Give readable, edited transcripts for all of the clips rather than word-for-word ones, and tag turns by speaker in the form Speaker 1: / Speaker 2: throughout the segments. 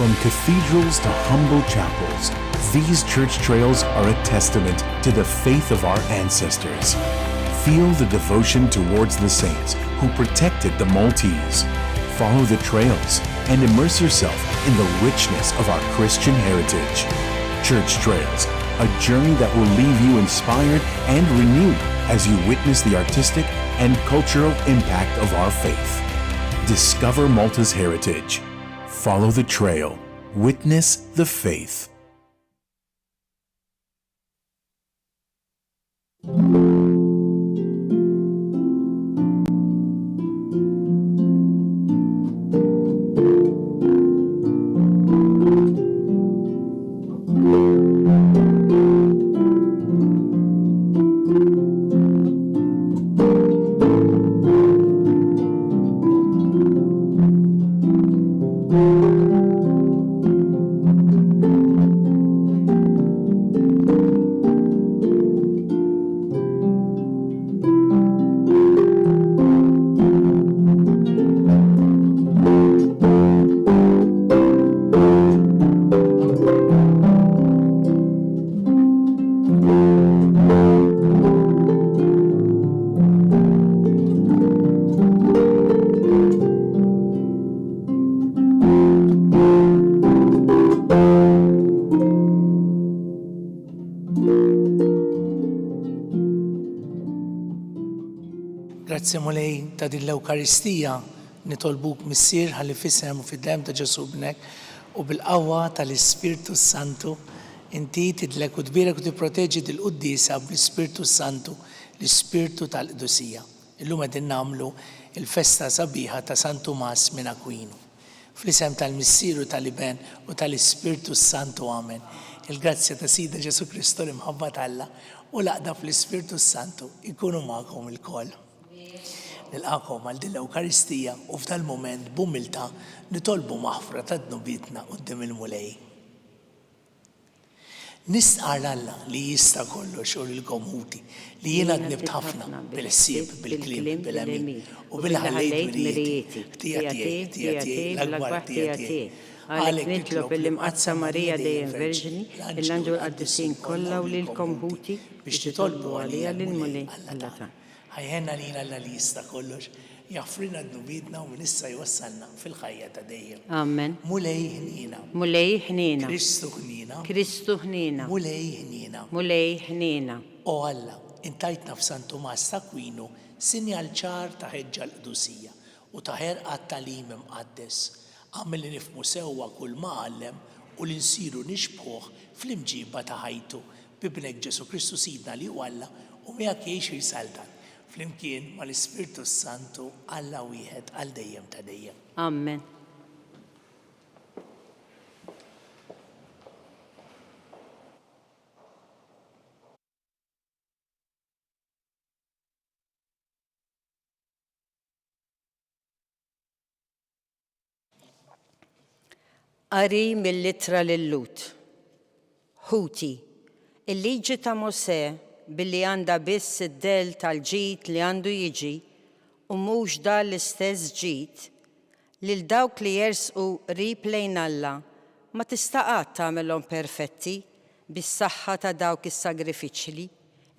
Speaker 1: From cathedrals to humble chapels, these church trails are a testament to the faith of our ancestors. Feel the devotion towards the saints who protected the Maltese. Follow the trails and immerse yourself in the richness of our Christian heritage. Church Trails, a journey that will leave you inspired and renewed as you witness the artistic and cultural impact of our faith. Discover Malta's heritage. Follow the trail. Witness the faith.
Speaker 2: Grazzi Mulej ta' din l-Ewkaristija nitolbuk missier ħalli fisem u fid-dem ta' Ġesu bnek u bil-qawwa tal-Ispirtu Santu inti tidlek u tbirek u tipproteġi dil-Qudiesa bl-Ispirtu Santu, l-Ispirtu tal-Qdusija. Illum qegħdin nagħmlu il-festa sabiħa ta' San Tumas minn Akwinu. Fl-isem tal-Missieru tal-Iben u tal-Ispirtu Santu Amen. Il-grazzja ta' Sida Ġesu Kristu l-imħabba t'Alla u l-aqda fl-Ispirtu Santu ikunu magħkom il-koll. Nilqakom għal din l-Ewkaristija u f'dal moment b'umiltà nitolbu maħfra ta' dnubietna quddiem il-Mulej. Nistqar Alla li jista' kollox u lilkom ħuti li jiena dnibt ħafna bil-ħsieb, bil-kliem, bil-għemil u bil-ħallejt milieti. Tiegħi l-akbar tiegħi.
Speaker 3: Għalek nitlob il-imqazza Marija dejjem Verġini, l-Anġel Qaddisin kollha u lilkom ħuti biex titolbu għalija lill-Mulej Alla tagħna.
Speaker 2: ħajħenna lina Alla li jista' kollox, jaffrina dnubietna u min issa jwassalna fil-ħajja ta' dejjem.
Speaker 3: Amen.
Speaker 2: Mulej ħnina.
Speaker 3: Mulej ħnina.
Speaker 2: Kristu ħnina.
Speaker 3: Kristu ħnina.
Speaker 2: Mulej ħnina.
Speaker 3: Mulej ħnina.
Speaker 2: O Alla, intajtna f'San Tumas ta' Akwinu sinjal ċar ta' ħeġġa l-Qdusija u ta' ħerqa t-talim imqaddes. Għamil li nifhmu sewwa kull ma għallem u li nsiru nixbħuh fl-imġiba ta' ħajtu bibnek Ġesu Kristu Sidna li huwa Alla u miegħek jgħix jisaltan. Flimkien ma l-Ispirtu Santu Alla wieħed għal dejjem ta' dejjem.
Speaker 3: Amen. Qari mill-Ittra lill-Lut. Ħuti, il-liġi ta' Mosè billi għandha biss id-del tal-ġid li għandu jiġi u mhux dan l-istess ġid lil dawk li jersqu qrib lejn Alla ma tista' qatt tagħmelhom perfetti bis-saħħa ta' dawk is-sagrifiċċji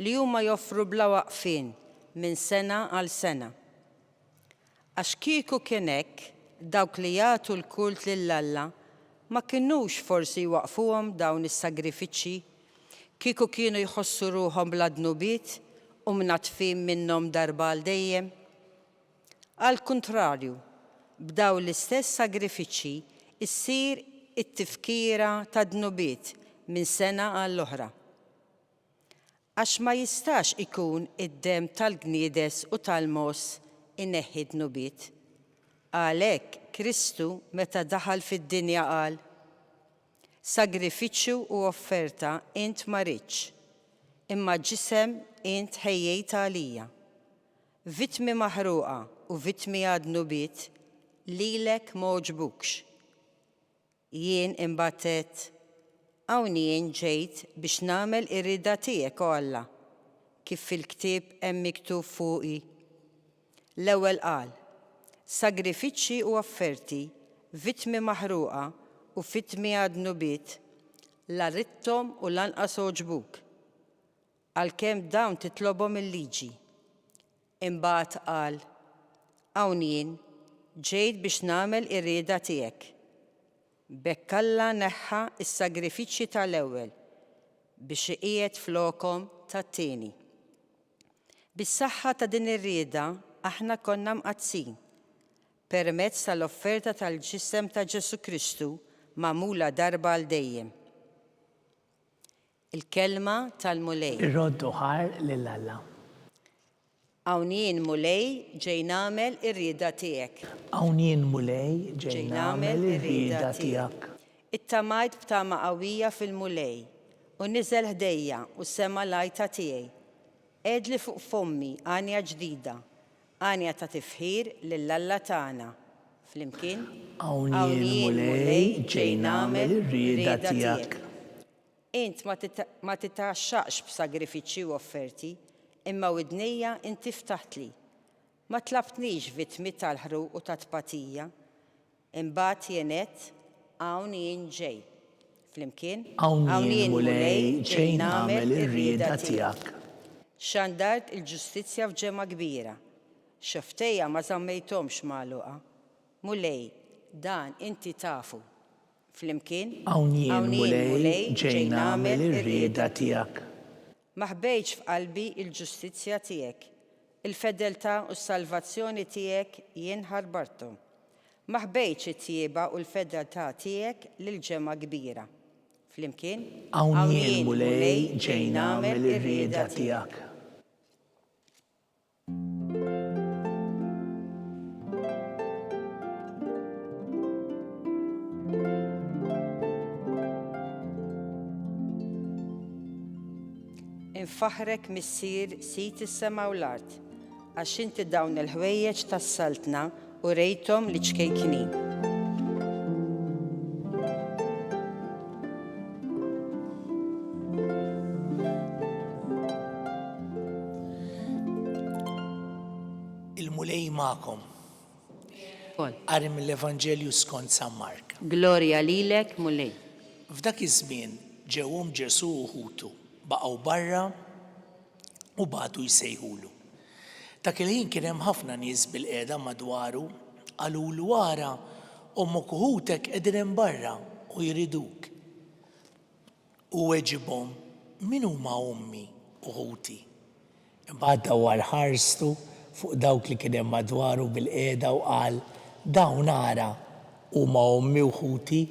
Speaker 3: li huma joffru bla waqfien minn sena għal sena. Għax kieku kien hekk dawk li jagħtu l-kult lil Alla ma kinux forsi waqfuhom dawn is-sagrifiċċji kieku kienu jħossu ruhom bla dnubiet u mnatfin minnhom darba għal dejjem. Għal kuntrarju, b'daw l-istess sagrifiċċji issir it-tifkira ta' dnubiet minn sena għall-oħra. Għax ma jistax ikun id-dem tal-gniedes u tal-mos inneħħi dnubiet. Għalhekk Kristu meta daħal fid-dinja qal: sagrifiċċju u offerta int ma ridx, imma ġisem int ħejjejt għalija. Vittmi maħruqa u vittmi għad nubiet lilek ma oġbukx. Jien imbattet hawn jien ġejt biex nagħmel ir-rida tiegħek o Alla, kif fil-ktieb hemm miktub fuqi. L-ewwel qal: sagrifiċċji u offerti, vittmi maħruqa u fit-tmien nubiet la rittom u lanqas oġbuk. Għalkemm dawn titlobhom il-liġi. Imbagħad qal, hawn jien ġejt biex nagħmel ir-rieda tiegħek. B'hekk Alla neħħa s-sagrifiċċji tal-ewwel biex iqiegħed flokhom tat-tieni. Bis-saħħa ta' din ir-rieda aħna konna mqazzin permezz tal-offerta tal-ġisem ta' Ġesu Kristu magħmula darba għal dejjem. Il-kelma tal-mulej.
Speaker 2: Irroddu ħar lil Alla.
Speaker 3: Hawn jien mulej ġej nagħmel ir-rieda tiegħek.
Speaker 2: Hawn jien mulej ġej nagħmel ir-rieda tiegħek.
Speaker 3: Ittamajt b'tama qawwija fil-mulej u niżel ħdejja u sema lajta tiegħi. Għedli fuq fommi għanja ġdida, għanja ta' tifħir lill-Alla tagħna. Flimkien,
Speaker 2: Hawn jien mulej ġej nagħmel ir-rieda tiegħek.
Speaker 3: Int ma titaxxaqx b'sagrifiċċji u offerti, imma widnejja inti ftaħtli. Ma tlabtnix vittmi tal-ħruq u ta' tpatija, imbagħad jienet hawn jien ġej. Flimkien,
Speaker 2: Hawn jien mulej ġej nagħmel ir-rieda tiegħek.
Speaker 3: Xandart il-ġustizzja f'ġemma kbira. Xoftejja ma żammejthomx magħluqa. Mulej, dan inti tafu. Flimkien,
Speaker 2: Hawn jien mulej ġej nagħmel ir-rieda tiegħek.
Speaker 3: Ma ħbejtx f'qalbi il-ġustizzja tiegħek. Il-fedeltà u s-salvazzjoni tiegħek jien ħarbarthom. Ma ħbejtx it-tjieba u l-fedeltà tiegħek lil-ġemma kbira. Flimkien,
Speaker 2: Hawn jien mulej ġej nagħmel ir-rieda tiegħek.
Speaker 3: Infaħrek missier sit is-sema u l-art, għax inti dawn il-ħwejjeġ tas-saltna u rejthom li ċkejknin.
Speaker 2: Il-mulej magħkom. Qari mill-Evanġelju skont San Mark.
Speaker 3: Glorja lilek, mulej.
Speaker 2: F'dak iż-żmien ġewhom Ġesu u ħutu baqgħu barra u batu jsejħulu. Dak il-ħin kien hemm ħafna nies bil-qiegħda madwaru qalulu wara ommok u ħutek qegħdin hemm barra u jriduk. U weġibhom min huma ommi u ħuti. Imbagħad dawwar ħarstu fuq dawk li kien hemm madwaru bil-qiegħda u qal dawn ara huma ommi u ħuti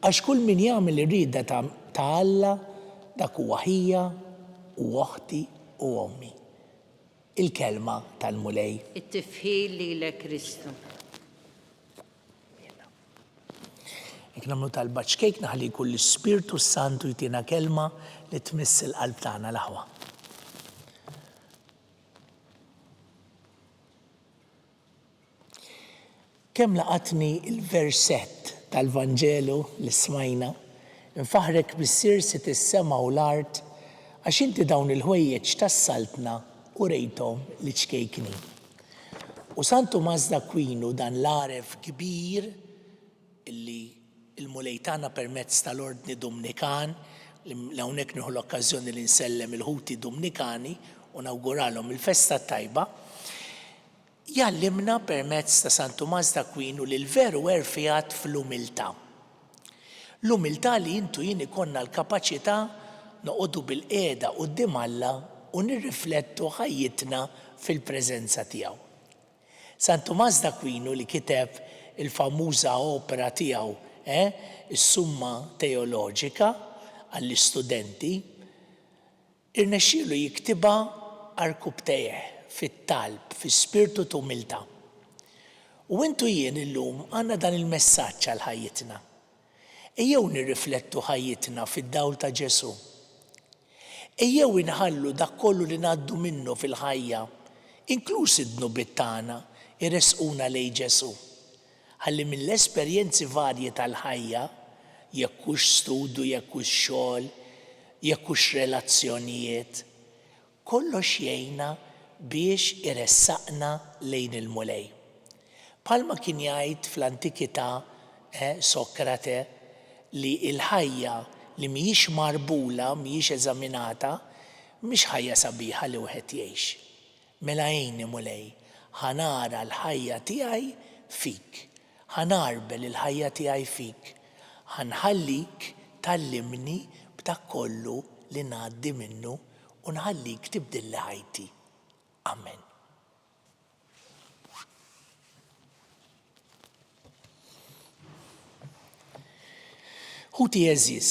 Speaker 2: għax kull min jagħmel ir-rieda ta' Alla dak huwa ħija u oħti u ommi. Il-kelma tal-mulej.
Speaker 3: It-tifħil lilek Kristu.
Speaker 2: Jekk nagħmlu tal-baċkejk naħli kull l-Ispirtu Santu jtina kelma li tmiss il-qalb tagħna l-aħwa. Kemm laqatni il-versett tal-Vanġelu li smajna, infaħrek bis-sir sit is-sema u l-art għax inti dawn il-ħwejjeġ tas-saltna u rejthom li ċkejkni. U San Tumas d'Akwinu dan l-aref kbir illi il-mulej tagħna permezz tal-Ordni Dominikan li hawnhekk nieħu l-okkażjoni li nsellem il-ħuti Dominikani u nawguralhom il-festa tajba, jallimna permezz ta' San Tumas d'Akwinu li l-veru erfijat fl-umiltà. L-umiltà li intu jien ikonna l-kapaċità noqogħdu bil-qiegħda quddiem Alla u nirriflettu ħajjitna fil-preżenza tiegħu. San Tumas d'Akwinu li kiteb il-famuża opera tiegħu, is-Summa Teoloġika għall-istudenti, irnexxielu jiktibha arkubtejh fit-talb, fi-spirtu ta' umiltà. U intu jien illum għandna dan il-messaġġ għal ħajjitna. Ejjew nirriflettu ħajjitna fid-dawl ta' Ġesu. Ejjew inħallu dak kollu li ngħaddu minnu fil-ħajja, inkluż id-dnubiet tagħna, irresquna lejn Ġesu. Ħalli mill-esperjenzi varji tal-ħajja, jekk hux studju, jekk hux xogħol, jekk hux relazzjonijiet, kollox jgħinna biex iressaqna lejn il-mulej. Palma kien jgħid fl-antikità Sokrate, li l-ħajja li mhijiex marbula, mhijiex eżaminata, mhix ħajja sabiħa li wieħed jgħix. Mela għajni mulej, ħanara l-ħajja tiegħi fik, ħanarbel il-ħajja tiegħi fik, ħanħallik tallimni b'dak kollu li ngħaddi minnu u nħallik tibdilli ħajti. Amen. Ħuti eżis,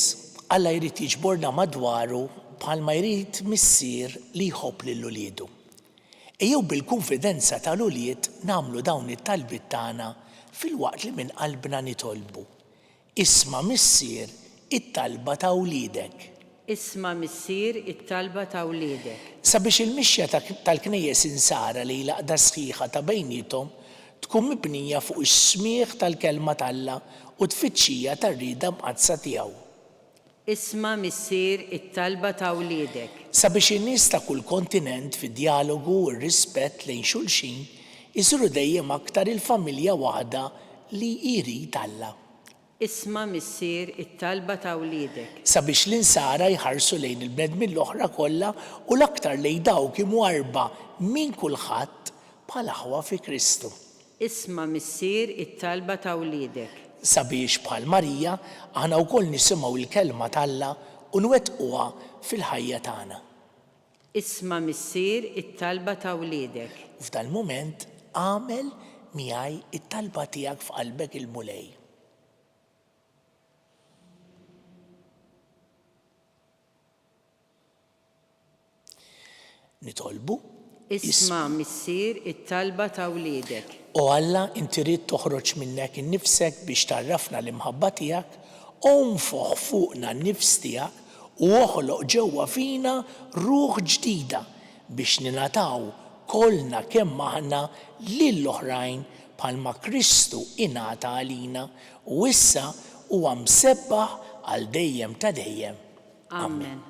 Speaker 2: Alla jrid jiġborna madwaru bħalma jrid missier li jħobb lill-uliedu. Ejjew bil-konfidenza tal-ulied nagħmlu dawn it-talbiet tagħna fil-waqt li minn qalbna nitolbu. Isma' missier it-talba ta' wliedek.
Speaker 3: Isma' missier it-talba ta' wliedek.
Speaker 2: Sabiex il-mixja tal-knejjes insara li laqda sħiħa ta' bejnietom tkun mibnija fuq is-smigħ tal-kelma tal-Alla u tfittxija tar-rieda mqazza tiegħu.
Speaker 3: Isma' missier it-talba ta' wliedek.
Speaker 2: Sabiex in-nies ta' kull kontinent fid-dialogu u r-rispett lejn xulxin isiru dejjem aktar il-familja waħda li jrid Alla.
Speaker 3: Isma' missier it-talba ta' wliedek.
Speaker 2: Sabiex l-insara jħarsu lejn il-bnedmin l-oħra kollha u l-aktar lejn dawk imwarba minn kulħadd bħala ħwa fi Kristu.
Speaker 3: Isma' missier it-talba ta' wliedek.
Speaker 2: Sabiex bħal Marija aħna wkoll nisimgħu l-kelma tal-Alla u nwettquha fil-ħajja tagħna.
Speaker 3: Isma' missier it-talba ta' wliedek.
Speaker 2: F'dal mument għamel miegħi it-talba tiegħek f'qalbek il-mulej. Nitolbu.
Speaker 3: Isma' missier it-talba ta' wliedek.
Speaker 2: U Alla inti rid toħroġ minnek innifsek biex tarrafna l-imħabba tiegħek u nfoħ fuqna n-nifs tiegħek u oħloq ġewwa fina ruħ ġdida biex ninataw kollna kemm aħna lill-oħrajn bħalma Kristu ingħata għalina u issa huwa msebbaħ għal dejjem ta' dejjem.
Speaker 3: Amen.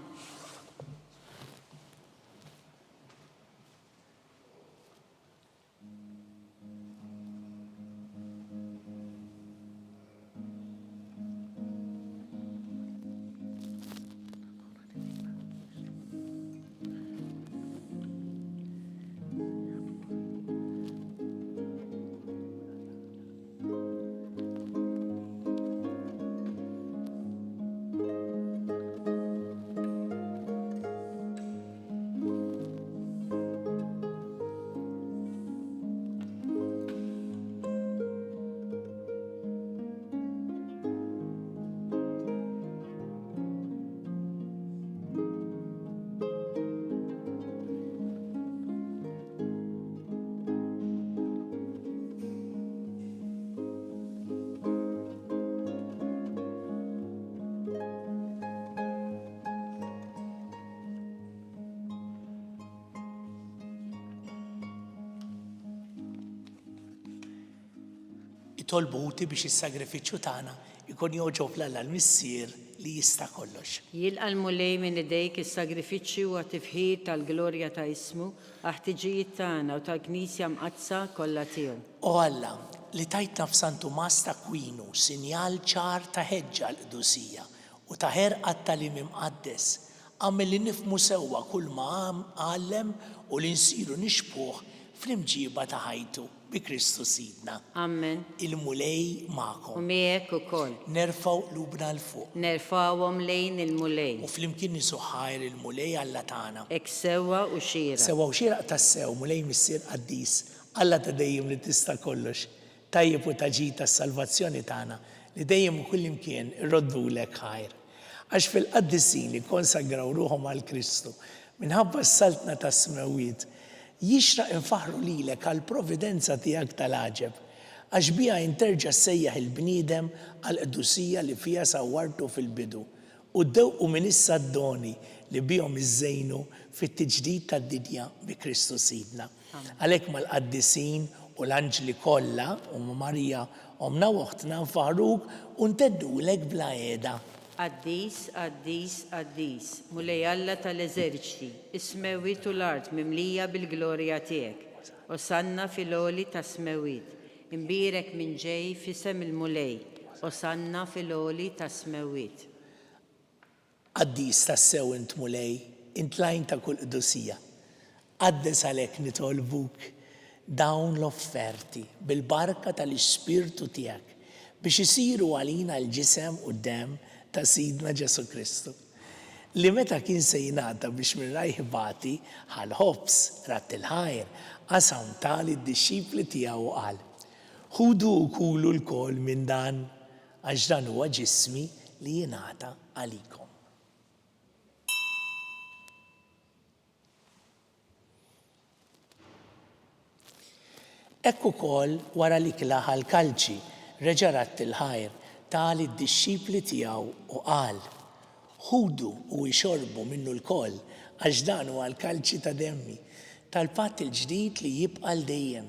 Speaker 2: Itolbu Ħuti biex is-sagrifiċċju tagħna ikun joġob l-Alla l-missier li jista' kollox.
Speaker 3: Jilqa' l-mulej minn idejk is-sagrifiċċju u tifħir tal-glorja ta' ismu ħtiġijiet tagħna u tal-Knisja mqazza kollha tiegħu.
Speaker 2: O Alla, li tajtna f'San Tumas ta' Akwinu sinjal ċar ta' ħeġġa l-qdusija u ta' ħerqa tal-im imqaddes, għamel li nifhmu sewwa kull ma għallem u li nsiru nixbħuh fl-imġiba ta' ħajtu bi Kristu Sidna.
Speaker 3: Amen.
Speaker 2: Il-mulej
Speaker 3: U
Speaker 2: magħkom.
Speaker 3: miegħek ukoll.
Speaker 2: Nerfaw lubna l-fuq.
Speaker 3: Nerfawhom lejn il-mulej.
Speaker 2: U flimkien nisuħħajr il-mulej Alla tagħna.
Speaker 3: Ek sewwa u xira.
Speaker 2: Sewa u xieraq tas-sew mulej missier qaddis, Alla ta' dejjem li tista' kollox. Tajjeb u taġi tas-salvazzjoni tagħna li dejjem u kullimkien irroddulek ħajr. Għax fil-qaddisin li konsagraw ruħhom għal Kristu minħabba s-saltna tas-smewiet jixraq infaħru lilek għal providenza tiegħek tal-għaġeb għax biha jinterġa' sejjaħ il-bniedem għal qdusija li fiha sawwartu fil-bidu u ddewqu minn issa d-doni li bihom iżżejnu fit-tiġdid tad-dinja bi Kristu Sidna. Għalhekk mal-qaddisin u l-anġli kollha u Marija omna waħtna nfaħruk u nteddulek bla qiegħda.
Speaker 3: Qaddis, qaddis, qaddis, mulej Alla tal-eżerċiti, is-smewwiet u l-art mimlija bil-glorja tiegħek. Osanna fil-għoli ta' smewwiet, imbirek minn ġej fisem il-mulej, Osanna fil-oli ta' smewit.
Speaker 2: Għaddis ta' sew int mulej, int lajn ta' kull qdusija. Għaddes għalek nitolbuk dawn l-offerti bil-barka tal-Ispirtu tijak biex isiru għalina l-ġisem u d-dem ta' Sidna Ġesu Kristu. Li meta kien se jingħata biex minn rajħibati ħal-ħobs rat il-ħajr qasam tali d-disċipli tiegħu qal. Ħudu u kulu l-kol minn dan għax dan huwa ġismi li jingħata għalikom. Ekku kol wara li klaħa l-kalċi reġa' rat il-ħajr tali d-disċipli tiegħu u qal. Ħudu u jxorbu minnu l-kol għax dan huwa l-kalċi ta' demmi tal-patt il-ġdid li jibqa' l-dejjem,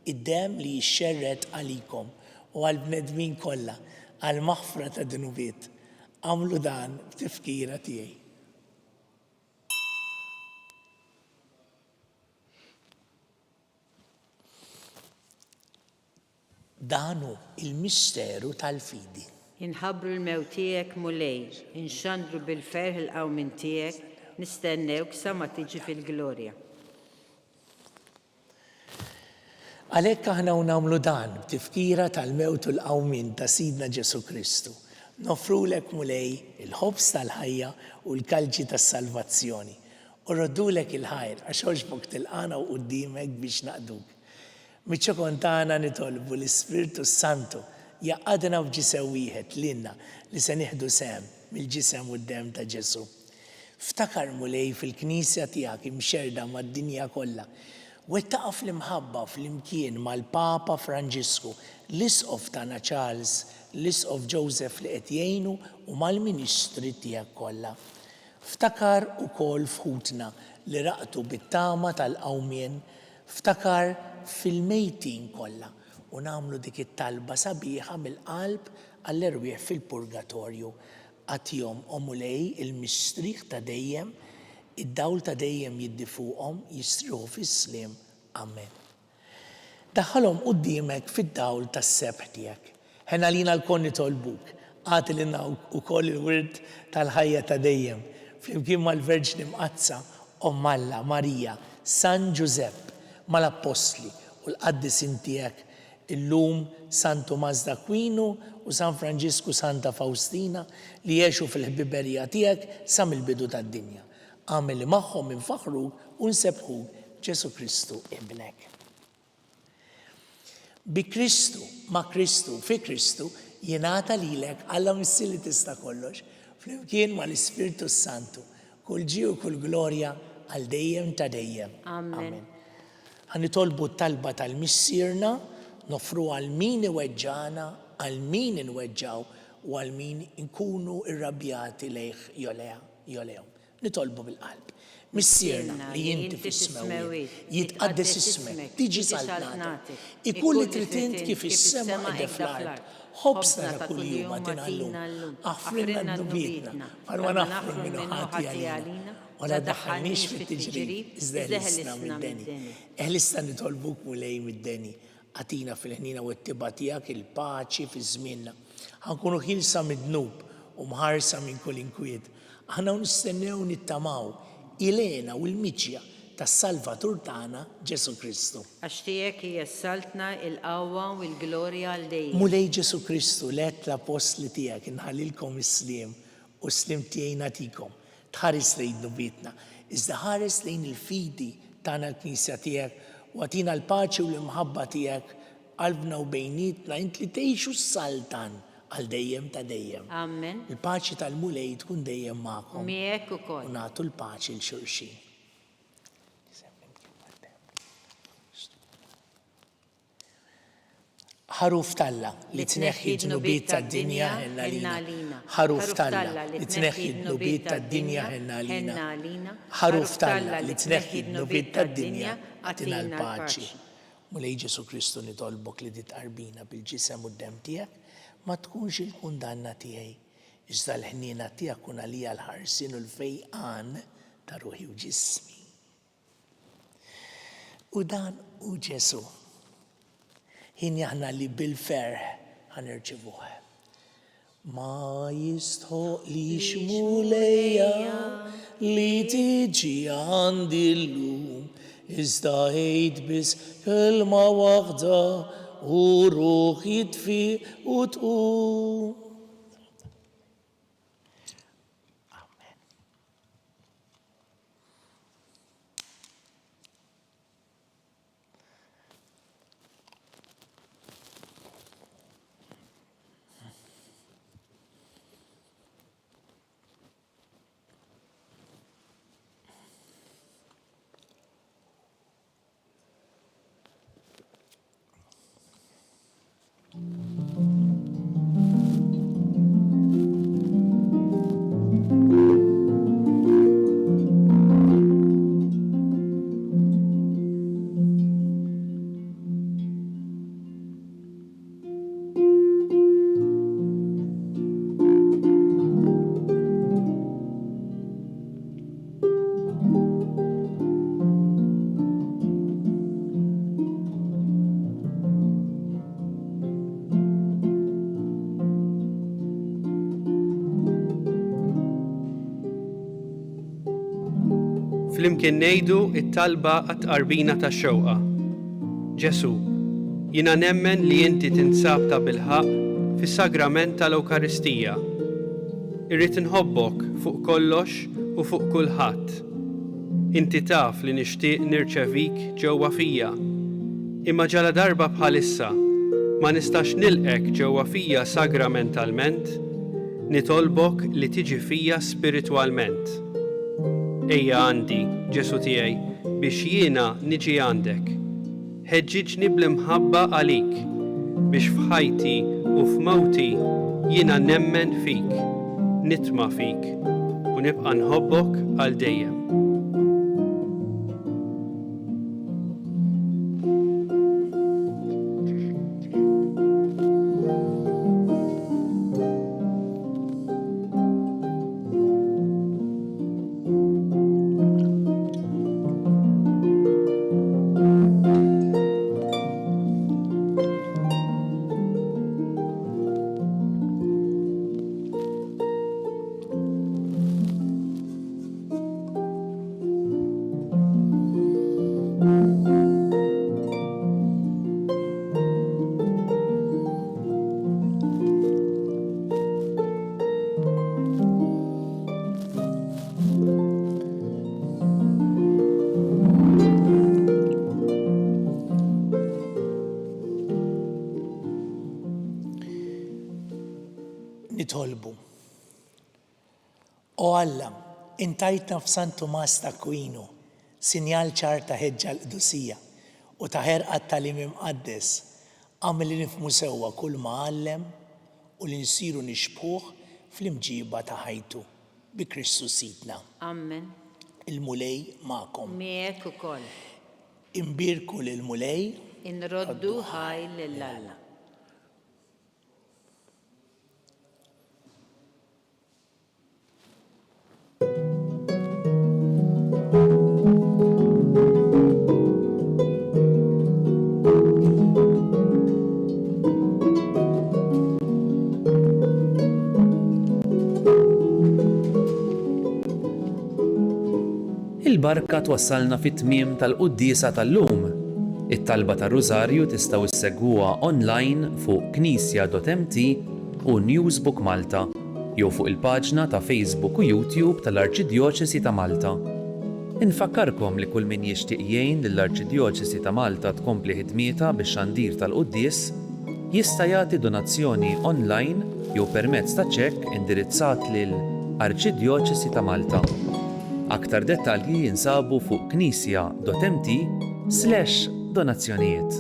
Speaker 2: id-dem li jixxerret għalikom u għal-bnedmin kollha għal-maħfra ta' dinubiet. Għamlu dan b'tifkira tiegħi. Danu il-misteru tal-fidi.
Speaker 3: Inħabru l-mewtijek mulej, inxandru bil-ferħ il-qawmin tijek, nistennewk sa ma tiġi fil-glorja.
Speaker 2: Għalhekk aħna nagħmlu dan b'tifkira tal-mewt u l-qawmin ta' Sidna Ġesu Kristu. Nofrulek mulej il-ħobs tal-ħajja u l-kalġi tas-salvazzjoni. U roddulek il-ħajr għax oġbok tilqana u qudiemek biex naqduk. Miċċa kontana nitolbu l-Ispirtu Santu jaqadna f'ġisem wieħed lilna li se nieħdu sem mill-ġisem u d-dem ta' Ġesu. Ftakar mulej fil-Knisja tiegħek imxerda mad-dinja kollha. Wettaqa fl-imħabba fl-imkien mal-Papa Franġisku, l-Isqof tagħna Charles, l-Isqof Joseph li qed jgħinu u mal-Ministri tiegħek kollha. Ftakar ukoll f'ħutna li raqtu bit-tama tal-qawmien, ftakar fil-mejtin kollha u nagħmlu dik it-talba sabiħa mill-qalb għall-erwieħ fil-purgatorju. Għatihom omulej il-mistrieħ ta' dejjem, id-dawl ta' dejjem jiddi fuqhom jistriħu fis-sliem. Amen. Daħħalhom quddiemek fid-dawl tas-sebħ tiegħek. Ħena lina l-konni tolbuk, għati lilna wkoll il-wirt tal-ħajja ta' dejjem, flimkien mal-Verġni Mqazza, Omm Alla, Marija, San Giuseppe, mal-Apostli u l-qaddisin tiegħek illum San Tomas d'Aquino u San Franġisku Santa Faustina li jgħixu fil-ħbiberija tiegħek sa mill-bidu tad-dinja. Għamel li magħhom infaħruk u nsebħuk Ġesu Kristu ibnek. Bi Kristu, ma' Kristu, fi Kristu jingħata lilek Alla Missi li tista' kollox flimkien mal-Ispirtu Santu kull ġie u kull glorja għal dejjem ta' dejjem.
Speaker 3: Amen.
Speaker 2: Ħanitolbu t-talba tal-missierna, nofru għal min iweġġana, għal min inweġġaw u għal min inkunu irrabjati lejh jolehom. Nitolbu bil-qalb. Missierna li jinti fis-smawiet, jitqaddes ismek, tiġi saltnata. Ikun li trid int kif is-sema qiegħda fl-ard. Ħobsna ta' kuljum għatina llum. Aħfrinna d-dubietna, bħalma naħfru minnu ħati għalina. Wala daħħalniex fit-tiġrib, iżda eħlisna mid-deni. Eħlisna nitolbuk mulej mid-deni. Għatina fil-ħnina u t-tiba tiegħek il-paċi fi żmienna. Ħankunu ħilsa mid-dnub u mħarsa minn kull inkwiet. Aħna nistennew nittamaw ilena u l-miċja tas-Salvatur tagħna Ġesu Kristu.
Speaker 3: Għax tiegħek hija saltna il-qawwa u l-glorja għal dejjem.
Speaker 2: Mulej Ġesu Kristu let l-apostli tiegħek inħallilkom is-sliem u s-sliem tiegħi nagħtikom. Tħares lejn dubietna, iżda ħares lejn il-fidi tagħna l-Knisja tiegħek u għatina l-paċi u l-imħabba tiegħek qalbna u bejnietna int li tgħixu s-saltan għal dejjem ta' dejjem.
Speaker 3: Amen.
Speaker 2: Il-paċi tal-mulej tkun dejjem magħkom.
Speaker 3: Miegħek ukoll.
Speaker 2: U nagħtu l-paċi l-xulxin. ħaruf talla li tneħħi d-nubiet tad-dinja ħenna lina. Ħaruf talla li tneħħi d-nubiet tad-dinja ħenna lina. Ħaruf talla li tneħħi d-nubiet tad-dinja għatina l-paċi. Mulej Ġesu Kristu nitolbok li titqarbina bil-ġisem u d-dem tiegħek ma tkunx il-kundanna tiegħi. Iżda l-ħniena tiegħek kun għalija l-ħarsin u l-fejqan ta' ruħi u ġismi. U dan u Ġesu ħin jaħna li bil-ferħ ħanirċivuħ. Ma jistħoqlix mulejja li tiġi għandi llum, iżda ħejt biss kelma waħda u ruħi tfiq u tqum.
Speaker 4: Flimkien ngħidu t-talba għat-tqarbina tax-xewqa. Ġesu, jiena nemmen li inti tinsab ta' bilħaq fis-sagrament tal-Ewkaristija. Irrid inħobbok fuq kollox u fuq kulħadd. Inti taf li nixtieq nirċevik ġewwa fija. Imma ġala darba bħalissa ma nistax nilqek ġewwa fija sagramentalment, nitolbok li tiġi fija spiritwalment. Ejja għandi, Ġesu tiegħi, biex jiena niġi għandek. Ħeġġiġni bl-imħabba għalik, biex f'ħajti u f'mawti jiena nemmen fik, nitma' fik u nibqa' nħobbok għal dejjem.
Speaker 2: Nitolbu. O Alla, intajtna f'San Tomas d'Aquino, sinjal ċar ta' ħeġġa l-qdusija u ta' ħerqat tal-im imqaddes, għamil li nifmu sewwa kull ma għallem u li nsiru nixbħuh fl-imġiba ta' ħajtu bi Kristu sidna.
Speaker 3: Amen.
Speaker 2: Il-mulej ma'kom.
Speaker 3: Miegħek ukoll.
Speaker 2: Imbirku lil-mulej
Speaker 3: Inroddu ħaj lill-Alla.
Speaker 5: Il-barka twassalna fit-tmiem tal-quddiesa tal-lum. It-talba tar-Rużarju tistgħu issegwuha online fuq knisja.mt u Newsbook Malta jew fuq il-paġna ta' Facebook u YouTube tal-Arċidjoċesi ta' Malta. Infakkarkom li kull min jixtieq jgħin lill-Arċidjoċesi ta' Malta tkompli ħidmietha bix-xandir tal-quddies jista' jagħti donazzjoni online jew permezz ta' ċekk indirizzat lil Arċidjoċesi ta' Malta. Aktar dettalji jinsabu fuq knisja.mt/donazzjonijiet.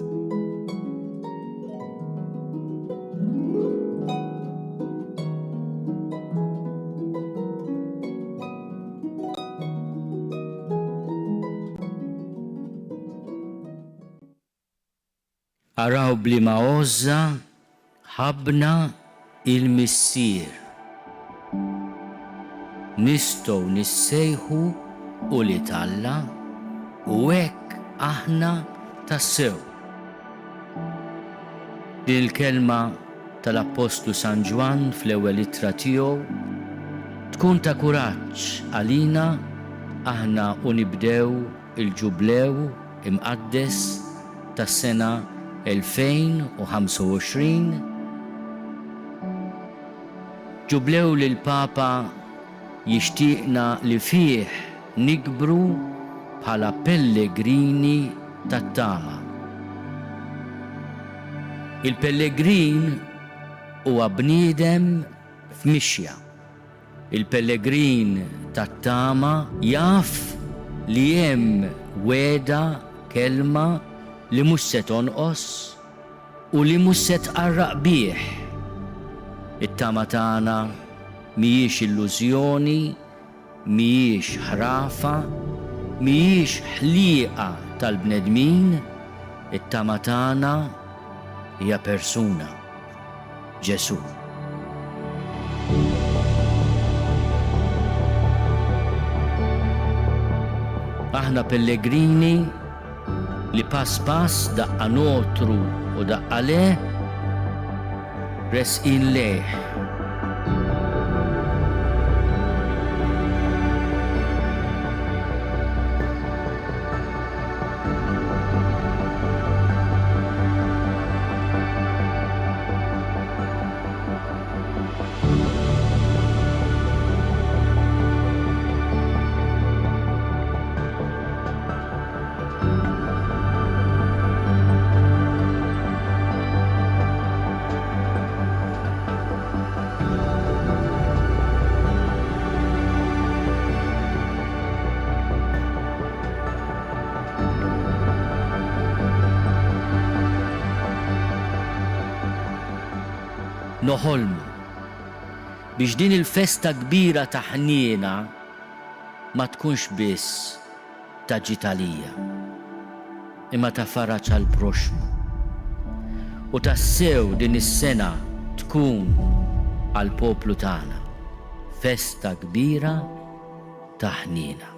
Speaker 6: Araw blima għoża ħabna il-missier. Nistgħu nissejħu u li Alla u hekk aħna tassew. Din il-kelma tal-Apostlu San Ġwan fl-ewwel ittra tiegħu tkun ta' kuraġġ għalina aħna u nibdew il-ġublew imqaddes tas-sena 2025. Ġublew li l-Papa jixtieqna li fih nikbru bħala pellegrini tat-tama. Il-pellegrin huwa bniedem f'mixja. Il-pellegrin tat-tama jaf li hemm weda kelma li mhux se tonqos u li mhux se tqarraq bih. It-tama tagħna mhijiex illużjoni, mhijiex ħrafa, mhijiex ħlieqa tal-bnedmin, it-tama tagħna hija persuna, Ġesu. Aħna pellegrini li pass pass daqqa notru u daqqa le resqin leh. Noħolmu biex din il-festa kbira ta' ħniena ma tkunx biss ta' ġitalija, imma ta' faraġ għal proxmu. U tassew din is-sena tkun għal poplu tagħna festa kbira ta' ħniena.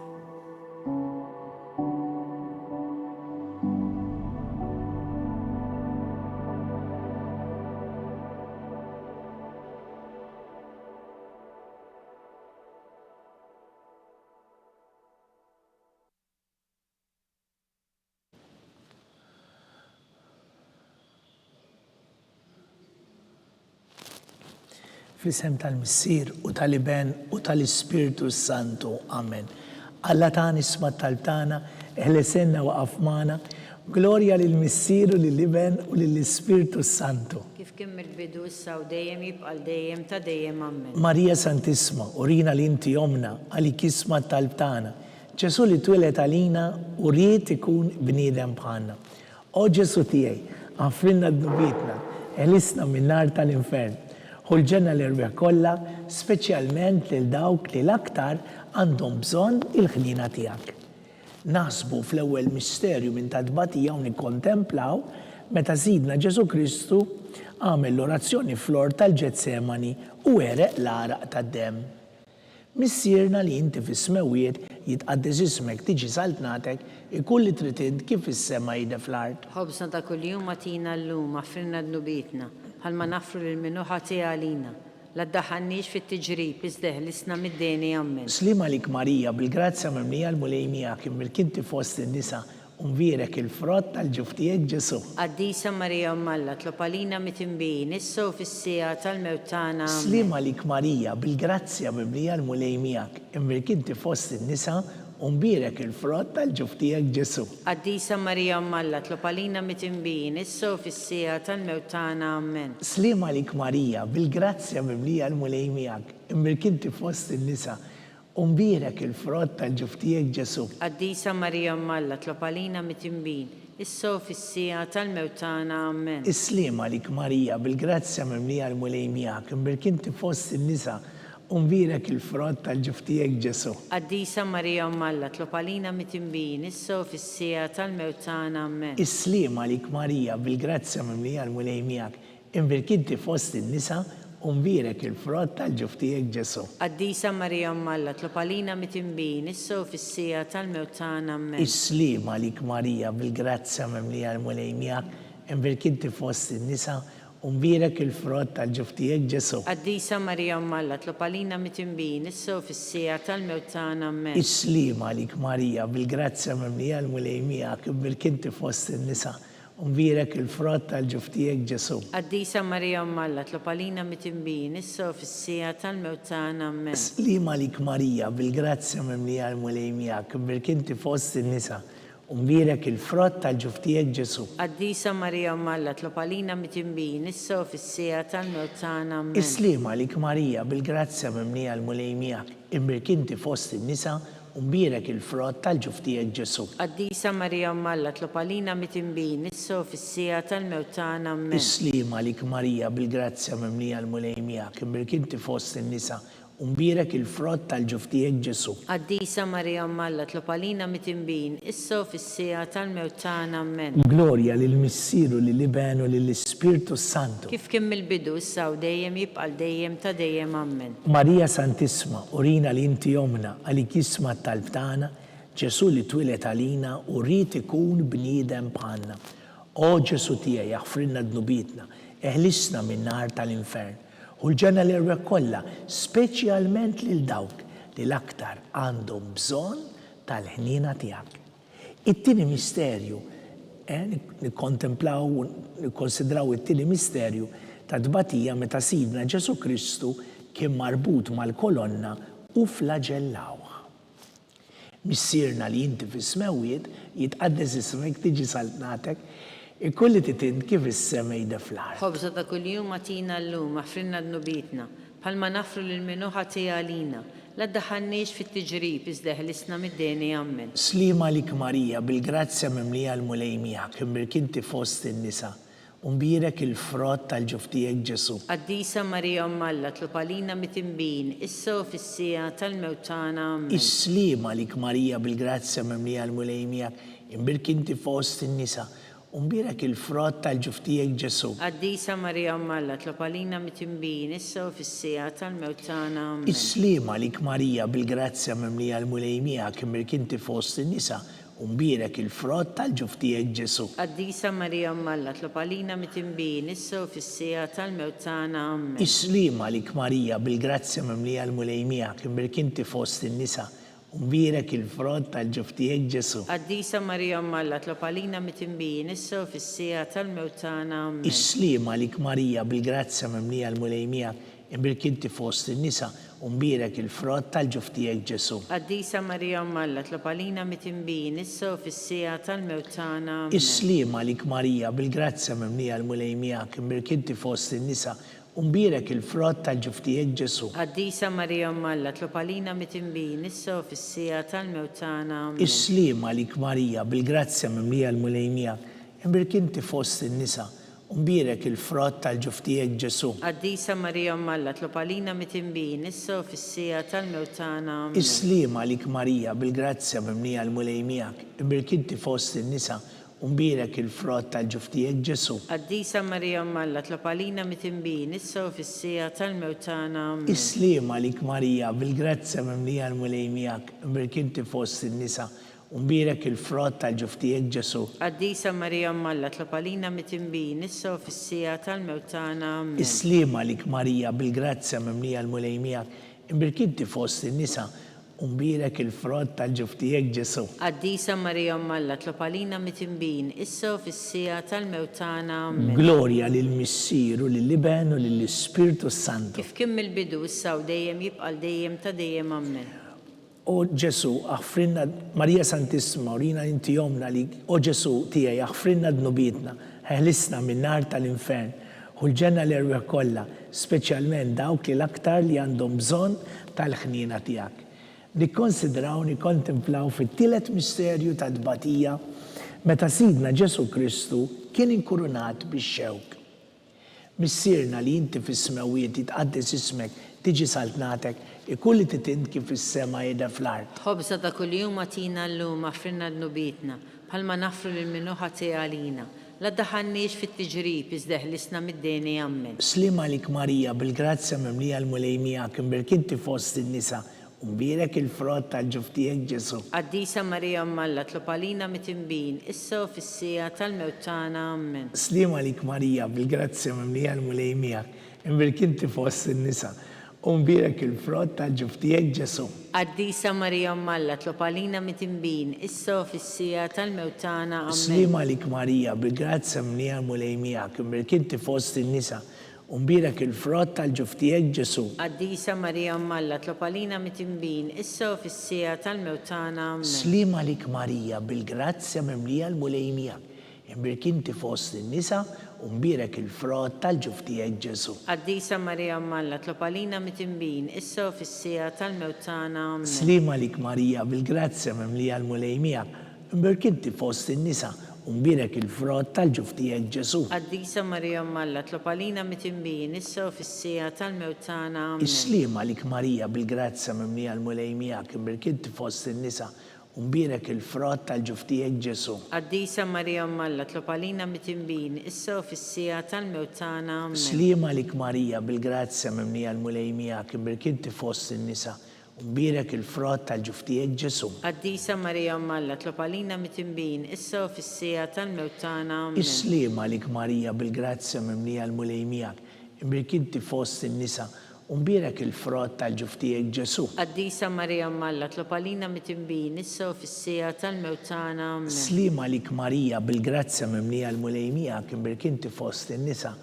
Speaker 2: Fl-isem tal-Missier u tal-Iben u tal-Ispiritu Santu. Amen. Alla tagħna isma' tal-tana, eħlesenna waqaf magħna, glorja lill-Missier u lill-Iben u lill-Ispiritu Santu.
Speaker 3: Kif kien mill-bidu issa u dejjem jibqa' dejjem ta' dejjem amen.
Speaker 2: Marija Santisma, urina li inti omna, għalik isma' tal-tana. Ġesu li twilet għalina u ried ikun bniedem bħalna. O Ġesu tiegħi, għafrinna d-dubitna, eħlisna min-nar tal-infern. Ħulġenna l-irbeħ kollha, speċjalment lil dawk li l-aktar għandhom bżonn il-ħnina tiegħek. Nasbu fl-ewwel misterju minn tadbatija u nikkontemplaw meta Sidna Ġesu Kristu għamel l-orazzjoni fl-ort tal-Ġetsemani u għereq l-araq tad-demm. Missierna li inti fis-smewiet jitqaddes ismek tiġi saltnatek ikun li trid int kif is-sema jidher fl-art.
Speaker 3: Ħobsna ta' kuljum atina llum għafrinna d-nubitna. Għalma nafru l-minuħa għalina, la ddaħħannix fit-tiġrib, izdeħ l-isna mid-deni għammen.
Speaker 2: Slima lik Marija, bil-grazzja mimlija l-mulejmija, kim bil-kinti fost il-nisa, unvirek il-frott tal-ġuftijek Ġesu.
Speaker 3: Għaddisa Marija Ummalla, tlopalina mitimbin, issu fissija tal-mewtana.
Speaker 2: Slima lik Marija, bil-grazzja mimlija l-mulejmija, kim bil-kinti fost il-nisa, unbirek il-frott tal-ġuftijek Ġesu.
Speaker 3: Għaddisa Marija Ummalla, tlopalina mitimbin, issu fissija tal-mewtana ammen.
Speaker 2: Slima lik Marija, bil-grazzja mimlija l-mulejmijak, imbirkinti fost il-nisa, unbirek il-frott tal-ġuftijek Ġesu.
Speaker 3: Għaddisa Marija Ummalla, tlopalina mitimbin, issu fissija tal-mewtana ammen.
Speaker 2: Slima lik Marija, bil-grazzja mimlija l-mulejmijak, imbirkinti fost il-nisa, unbirek il-frott tal-ġuftijek Ġesu.
Speaker 3: Għaddisa Marija Ummalla, tlopalina mitimbin, issu fissija tal-mewtana ammen.
Speaker 2: Slima lik Marija, bil-grazzja mimlija l-mulejmijak, imbirkinti fost il-nisa, unbirek il-frott tal-ġuftijek Ġesu.
Speaker 3: Għaddisa Marija Ummalla, tlopalina mitimbin, issu fissija tal-mewtana ammen.
Speaker 2: Slima lik Marija, bil-grazzja mimlija l-mulejmijak, imbirkinti fost il-nisa, Umbirek il-frott tal-ġuftijek Ġesu.
Speaker 3: Qaddisa Marija Mmalla, tlopalina mitimbin, issa u fis-sija tal-mewt tagħna amen.
Speaker 2: Islima lik Marija bil-grazzja mimlija l-mulejmija kibbil-kinti fost in-nisa. Umbirek il-frott tal-ġuftijek Ġesu.
Speaker 3: Qaddisa Marija Mmalla, tlopalina mitimbin, issa u fis-sija tal-mewt tagħna amen.
Speaker 2: Islima lik Marija bil-grazzja mimlija l-mulejmija kibbil-kinti fost in-nisa. Umbirek il-frott tal-ġuftijek Ġesu.
Speaker 3: Qaddisa Marija Mmalla, tlopalina mitimbin, issa u fis-sija tal-mewt tagħna amen.
Speaker 2: Islima lik Marija bil-grazzja mimlija l-mulejmija kibbil-kinti fost in-nisa. Umbirek il-frott tal-ġuftijek Ġesu.
Speaker 3: Qaddisa Marija Mmalla, tlopalina mitimbin, issa u fis-sija tal-mewt tagħna amen.
Speaker 2: Islima lik Marija bil-grazzja mimlija l-mulejmija kibbil-kinti fost in-nisa. Umbirek il-frott tal-ġuftijek Ġesu.
Speaker 3: Qaddisa Marija Mmalla, tlopalina mitimbin, issa u fis-sija tal-mewt tagħna amen.
Speaker 2: Glorja lill-Missieru lill-Ibenu lill-Ispirtu Santu.
Speaker 3: Kif kien mill-bidu issa u dejjem jibqa' dejjem ta' dejjem amen.
Speaker 2: Marija Santisma, urina li inti omna għalik jisma tal-btana, Ġesu li twilet għalina u rrit ikun bniedem bħalna. O Ġesu tiegħi jaħfrinna dnubitna, eħlisna min-nar tal-infern. U l-ġenna l-erwe kollha, speċjalment lil dawk li l-aktar għandhom bżonn tal-ħnina tiegħek. It-tieni misterju, nikkontemplaw, nikkonsidraw it-tieni misterju ta' tbatija meta Sidna Ġesu Kristu kien marbut mal-kolonna u flaġellawha. Missierna li inti fis-smewiet jitqaddes ismek tiġi saltnatek ikolli titint kif is-sema jdeflar.
Speaker 3: Ħobża ta' kuljum atina llum aħfrinna dnubitna, bħalma nafru lil minu ħatija għalina, la ddaħħalniex fit-tiġrib iżda ħlisna mid-deni amen.
Speaker 2: Slima lik Marija bil-grazzja mimlija l-mulejmija kimbirkinti fost in-nisa. Umbirek il-frott tal-ġuftijek Ġesu.
Speaker 3: Qaddisa Marija Mmalla, tlopalina mitimbin, issa u fis-sija tal-mewt tagħna amen.
Speaker 2: Islima lik Marija bil-grazzja mimlija l-mulejmija imbirkinti fost in-nisa. Umbirek il-frott tal-ġuftijek Ġesu.
Speaker 3: Qaddisa Marija Mmalla, tlopalina mitimbin, issa u fis-sija tal-mewt tagħna amen.
Speaker 2: Islima lik Marija bil-grazzja mimlija l-mulejmija kimbirkinti fost in-nisa. Umbirek il-frott tal-ġuftijek Ġesu.
Speaker 3: Qaddisa Marija Mmalla, tlopalina mitimbin, issa u fis-sija tal-mewt tagħna amen.
Speaker 2: Islima lik Marija bil-grazzja mimlija l-mulejmija kimbirkinti fost in-nisa. Umbirek il-frott tal-ġuftijek Ġesu.
Speaker 3: Qaddisa Marija Mmalla, tlopalina mitimbin, issa u fis-sija tal-mewt tagħna amen.
Speaker 2: Islima lik Marija bil-grazzja mimlija l-mulejmija imbirkinti fost in-nisa. Umbirek il-frott tal-ġuftijek Ġesu.
Speaker 3: Qaddisa Marija Mmalla, tlopalina mitimbin, issa u fis-sija tal-mewt tagħna amen.
Speaker 2: Islima lik Marija bil-grazzja mimlija l-mulejmija imbirkinti fost in-nisa. Umbirek il-frott tal-ġuftijek Ġesu.
Speaker 3: Qaddisa Marija Mmalla, tlopalina mitimbin, issa u fis-sija tal-mewt tagħna amen.
Speaker 2: Islima lik Marija bil-grazzja mimlija l-mulejmija imbirkinti fost in-nisa. Umbirek il-frott tal-ġuftijek Ġesu.
Speaker 3: Qaddisa Marija Mmalla, tlopalina mitimbin, issa u fis-sija tal-mewt tagħna amen.
Speaker 2: Islima lik Marija bil-grazzja mimlija l-mulejmija imbirkinti fost in-nisa. Umbirek il-frott tal-ġuftijek Ġesu.
Speaker 3: Qaddisa Marija Mmalla, tlopalina mitimbin, issa u fis-sija tal-mewt tagħna amen.
Speaker 2: Islima lik Marija bil-grazzja mimlija l-mulejmija imbirkinti fost in-nisa. Umbirek il-frott tal-ġuftijek Ġesu.
Speaker 3: Qaddisa Marija Mmalla, tlopalina mitimbin, issa u fis-sija tal-mewt tagħna amen.
Speaker 2: Islima lik Marija bil-grazzja mimlija l-mulejmija imbirkinti fost in-nisa. Umbirek il-frott tal-ġuftijek Ġesu.
Speaker 3: Qaddisa Marija Mmalla, tlopalina mitimbin, issa u fis-sija tal-mewt tagħna amen.
Speaker 2: Glorja lill-Missieru lill-Ibenu lill-Ispirtu Santu.
Speaker 3: Kif kien mill-bidu issa u dejjem jibqa' dejjem ta' dejjem amen.
Speaker 2: O Ġesu, aħfrinna, Marija Santisma, urina inti omna li, o Ġesu tiegħi, aħfrinna dnubitna, ħeħlisna min-nar tal-infern, u l-ġenna l-erwe kollha, speċjalment dawk li l-aktar li għandhom bżonn tal-ħnina tiegħek. Nikkonsidraw, nikkontemplaw fit-tielet misterju ta' tbatija meta Sidna Ġesu Kristu kien inkurunat bix-xewk. Missierna li inti fis-smewiet jitqaddes ismek tiġi saltnatek ikulli titint kif is-sema jidher fl-art.
Speaker 3: Ħobża ta' kuljum atina llum aħfrinna dnubitna, bħalma nafru lil minu ħatija għalina. La ddaħħalniex fit-tiġrib iżda ħlisna mid-deni amen.
Speaker 2: Slima lik Marija bil-grazzja mimlija l-mulejmija kimbirkinti fost in-nisa. Umbirek il-frott tal-ġuf tiegħek Ġesu.
Speaker 3: Qaddisa Marija Malla, tlob għalina mit-imbin, issa u fis-sija tal-mewt tagħna. Amen.
Speaker 2: Slima lik Marija, bil-grazzja mimlija l-mulej miegħek, imbirkinti fost in-nisa. Umbirek il-frott tal-ġuf tiegħek Ġesu.
Speaker 3: Qaddisa Marija Malla, tlob għalina mit-imbin, issa u fis-sija tal-mewt tagħna. Amen.
Speaker 2: Slima lik Marija, bil-grazzja mimlija l-mulej miegħek, imbirkinti fost in-nisa. Umbirek il-frott tal-ġuf tiegħek Ġesu.
Speaker 3: Qaddisa Marija Malla, tlob għalina mit-imbin, issa u fis-sija tal-mewt tagħna. Amen.
Speaker 2: Slima lik Marija, bil-grazzja mimlija l-mulej miegħek, imbirkinti fost in-nisa. Umbirek il-frott tal-ġuf tiegħek Ġesu.
Speaker 3: Qaddisa Marija Malla, tlob għalina mit-imbin, issa u fis-sija tal-mewt tagħna. Amen.
Speaker 2: Slima lik Marija, bil-grazzja mimlija l-mulej miegħek, imbirkinti fost in-nisa. Umbirek il-frott tal-ġuf tiegħek Ġesu.
Speaker 3: Qaddisa Marija Malla, tlob għalina mit-imbin, issa u fis-sija tal-mewt tagħna. Amen.
Speaker 2: Slima lik Marija, bil-grazzja mimlija l-mulej miegħek, imbirkinti fost in-nisa. Umbirek il-frott tal-ġuf tiegħek Ġesu.
Speaker 3: Qaddisa Marija Malla, tlob għalina mit-imbin, issa u fis-sija tal-mewt tagħna. Amen.
Speaker 2: Slima lik Marija, bil-grazzja mimlija l-mulej miegħek, imbirkinti fost in-nisa. Umbirek il-frott tal-ġuf tiegħek Ġesu.
Speaker 3: Qaddisa Marija Malla, tlob għalina mit-imbin, issa u fis-sija tal-mewt tagħna. Amen.
Speaker 2: Slima lik Marija, bil-grazzja mimlija l-mulej miegħek, imbirkinti fost in-nisa. Umbirek il-frott tal-ġuf tiegħek Ġesu.
Speaker 3: Qaddisa Marija Malla, tlob għalina mit-imbin, issa u fis-sija tal-mewt tagħna. Amen.
Speaker 2: Slima lik Marija, bil-grazzja mimlija l-mulej miegħek, imbirkinti fost in-nisa.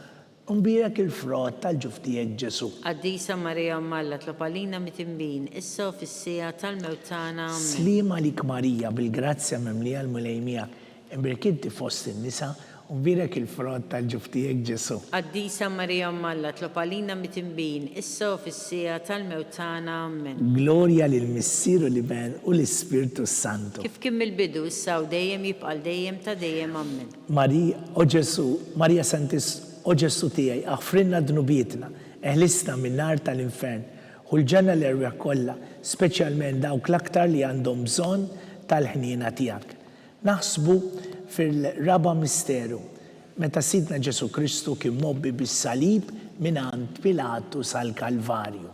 Speaker 2: Umbirek il-frott tal-ġuf tiegħek Ġesu.
Speaker 3: Qaddisa Marija Malla, tlob għalina mit-imbin, issa u fis-sija tal-mewt tagħna. Amen.
Speaker 2: Slima lik Marija, bil-grazzja mimlija l-mulej miegħek, imbirkinti fost in-nisa. Umbirek il-frott tal-ġuf tiegħek Ġesu.
Speaker 3: Qaddisa Marija Malla, tlob għalina mit-imbin, issa u fis-sija tal-mewt tagħna. Amen.
Speaker 2: Glorja lill-Missieru li ben u l-Ispirtu Santu.
Speaker 3: Kif kien mill-bidu issa u dejjem jibqa' dejjem ta' dejjem. Amen.
Speaker 2: Marija, o Ġesu, Marija Santis, o Ġesu tiegħi, aħfrinna dnubietna, eħlisna min-nar tal-infern, u l-ġenna l-erweħ kollha, speċjalment dawk l-aktar li għandhom bżonn tal-ħniena tiegħek. Naħsbu fil-raba misteru, meta Sidna Ġesu Kristu kien mobbi bis-salib mingħand Pilatu sal-Kalvarju.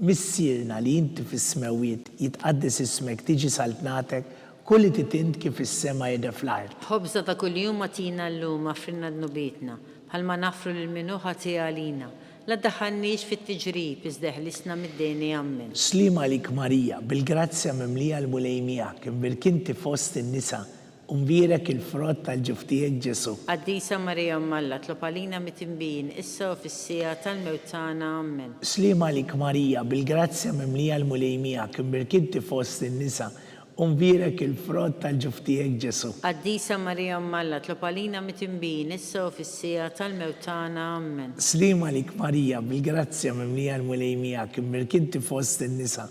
Speaker 2: Missierna li inti fis-smewiet jitqaddis ismek tiġi saltnatek, kulli titint kif is-sema jedha fl-art.
Speaker 3: Ħobża ta' kuljum atina llum aħfrinna dnubietna, bħalma nafru lil-minu ħati għalina. La ddaħħalniex fit-tiġrib iżda ħlisna mid-dejni. Amen.
Speaker 2: Slima lik Marija, bil-grazzja mimlija l-mulej miegħek, imbirkinti fost in-nisa. Umbirek il-frott tal-ġuf tiegħek Ġesu.
Speaker 3: Qaddisa Marija Malla, tlob għalina mit-imbin, issa u fis-sija tal-mewt tagħna. Amen.
Speaker 2: Slima lik Marija, bil-grazzja mimlija l-mulej miegħek, imbirkinti fost in-nisa. Umbirek il-frott tal-ġuf tiegħek Ġesu.
Speaker 3: Qaddisa Marija Malla, tlob għalina mit-imbin, issa u fis-sija tal-mewt tagħna. Amen.
Speaker 2: Slima lik Marija, bil-grazzja mimlija l-mulej miegħek, imbirkinti fost in-nisa.